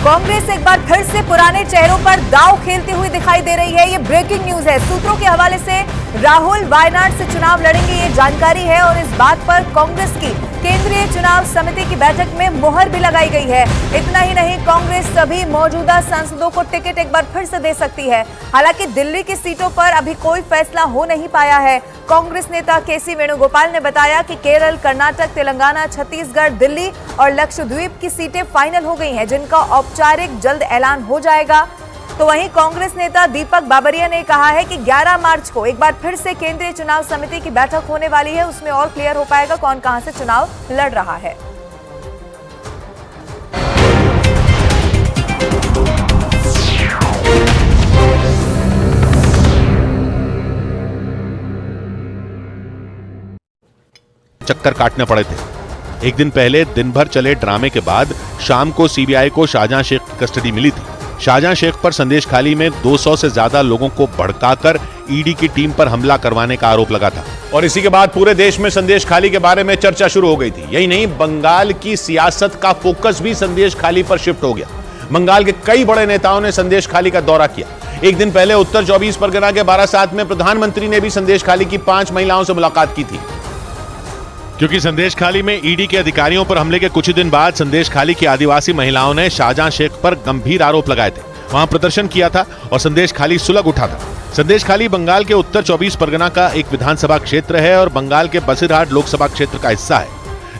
कांग्रेस एक बार फिर से पुराने चेहरों पर दांव खेलती हुई दिखाई दे रही है। ये ब्रेकिंग न्यूज है। सूत्रों के हवाले से राहुल वायनाड से चुनाव लड़ेंगे, ये जानकारी है और इस बात पर कांग्रेस की केंद्रीय चुनाव समिति की बैठक में मुहर भी लगाई गई है। इतना ही नहीं, कांग्रेस सभी मौजूदा सांसदों को टिकट एक बार फिर से दे सकती है। हालांकि दिल्ली की सीटों पर अभी कोई फैसला हो नहीं पाया है। कांग्रेस नेता केसी वेणुगोपाल ने बताया कि केरल, कर्नाटक, तेलंगाना, छत्तीसगढ़, दिल्ली और लक्षद्वीप की सीटें फाइनल हो गई हैं, जिनका औपचारिक जल्द ऐलान हो जाएगा। तो वहीं कांग्रेस नेता दीपक बाबरिया ने कहा है कि 11 मार्च को एक बार फिर से केंद्रीय चुनाव समिति की बैठक होने वाली है। उसमें और क्लियर हो पाएगा कौन कहां से चुनाव लड़ रहा है। चक्कर काटने पड़े थे। एक दिन पहले दिन भर चले ड्रामे के बाद शाम को सीबीआई को शाहजहां शेख की कस्टडी मिली थी। शाहजहां शेख पर संदेशखाली में 200 से ज्यादा लोगों को भड़काकर ईडी की टीम पर हमला करवाने का आरोप लगा था और इसी के बाद पूरे देश में संदेशखाली के बारे में चर्चा शुरू हो गई थी। यही नहीं, बंगाल की सियासत का फोकस भी संदेशखाली पर शिफ्ट हो गया। बंगाल के कई बड़े नेताओं ने संदेशखाली का दौरा किया। एक दिन पहले उत्तर 24 परगना के बारासात में प्रधानमंत्री ने भी संदेशखाली की 5 महिलाओं से मुलाकात की थी। क्योंकि संदेशखाली में ईडी के अधिकारियों पर हमले के कुछ दिन बाद संदेशखाली की आदिवासी महिलाओं ने शाहजहां शेख पर गंभीर आरोप लगाए थे। वहां प्रदर्शन किया था और संदेशखाली सुलग उठा था। संदेशखाली बंगाल के उत्तर 24 परगना का एक विधानसभा क्षेत्र है और बंगाल के बसीरहाट लोकसभा क्षेत्र का हिस्सा है।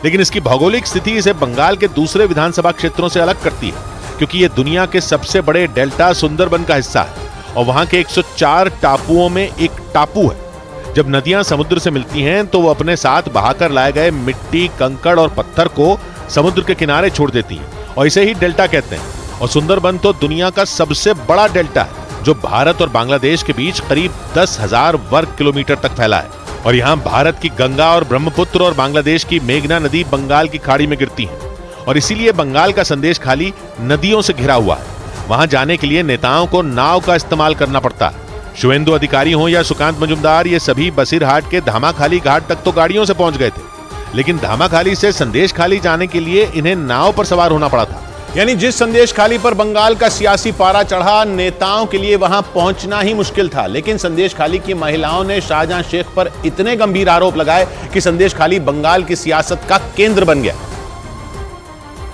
लेकिन इसकी भौगोलिक स्थिति इसे बंगाल के दूसरे विधानसभा क्षेत्रों से अलग करती है, क्योंकि ये दुनिया के सबसे बड़े डेल्टा सुंदरबन का हिस्सा है और वहां के 104 टापुओं में एक टापू है। जब नदियां समुद्र से मिलती हैं तो वो अपने साथ बहाकर लाए गए मिट्टी, कंकड़ और पत्थर को समुद्र के किनारे छोड़ देती हैं और इसे ही डेल्टा कहते हैं। और सुंदरबन तो दुनिया का सबसे बड़ा डेल्टा है, जो भारत और बांग्लादेश के बीच करीब 10,000 वर्ग किलोमीटर तक फैला है। और यहाँ भारत की गंगा और ब्रह्मपुत्र और बांग्लादेश की मेघना नदी बंगाल की खाड़ी में गिरती है और इसीलिए बंगाल का संदेशखाली नदियों से घिरा हुआ है। वहां जाने के लिए नेताओं को नाव का इस्तेमाल करना पड़ता है। शुवेंदु अधिकारी हो या सुकांत मजुमदार, ये सभी बसीरहाट के धामाखाली घाट तक तो गाड़ियों से पहुंच गए थे, लेकिन धामाखाली से संदेशखाली जाने के लिए इन्हें नाव पर सवार होना पड़ा था। यानी जिस संदेशखाली पर बंगाल का सियासी पारा चढ़ा, नेताओं के लिए वहां पहुंचना ही मुश्किल था। लेकिन संदेशखाली की महिलाओं ने शाहजहां शेख पर इतने गंभीर आरोप लगाए कि संदेशखाली बंगाल की सियासत का केंद्र बन गया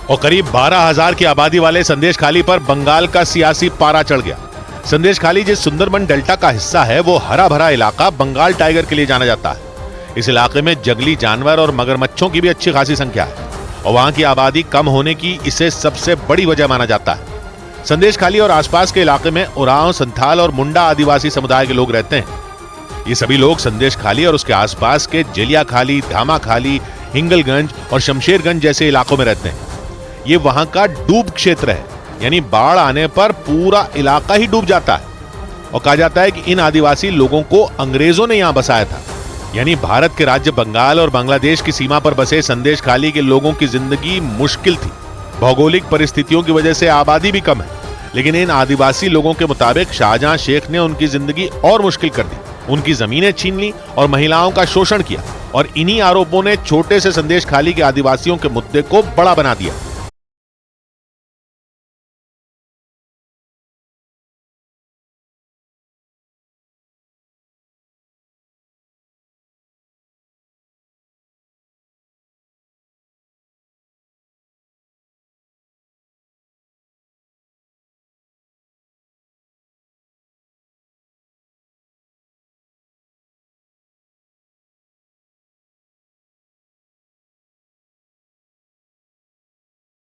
और करीब 12,000 की आबादी वाले संदेशखाली पर बंगाल का सियासी पारा चढ़ गया। संदेशखाली जिस सुंदरबन डेल्टा का हिस्सा है, वो हरा भरा इलाका बंगाल टाइगर के लिए जाना जाता है। इस इलाके में जंगली जानवर और मगरमच्छों की भी अच्छी खासी संख्या है और वहां की आबादी कम होने की इसे सबसे बड़ी वजह माना जाता है। संदेशखाली और आसपास के इलाके में उरांव, संथाल और मुंडा आदिवासी समुदाय के लोग रहते हैं। ये सभी लोग संदेशखाली और उसके आसपास के जेलियाखाली, धामाखाली, हिंगलगंज और शमशेरगंज जैसे इलाकों में रहते हैं। ये वहां का डूब क्षेत्र है, यानी बाढ़ आने पर पूरा इलाका ही डूब जाता है। और कहा जाता है कि इन आदिवासी लोगों को अंग्रेजों ने यहां बसाया था। यानी भारत के राज्य बंगाल और बांग्लादेश की सीमा पर बसे संदेशखाली के लोगों की जिंदगी मुश्किल थी। भौगोलिक परिस्थितियों की वजह से आबादी भी कम है, लेकिन इन आदिवासी लोगों के मुताबिक शाहजहां शेख ने उनकी जिंदगी और मुश्किल कर दी। उनकी जमीनें छीन ली और महिलाओं का शोषण किया और इन्हीं आरोपों ने छोटे से संदेशखाली के आदिवासियों के मुद्दे को बड़ा बना दिया।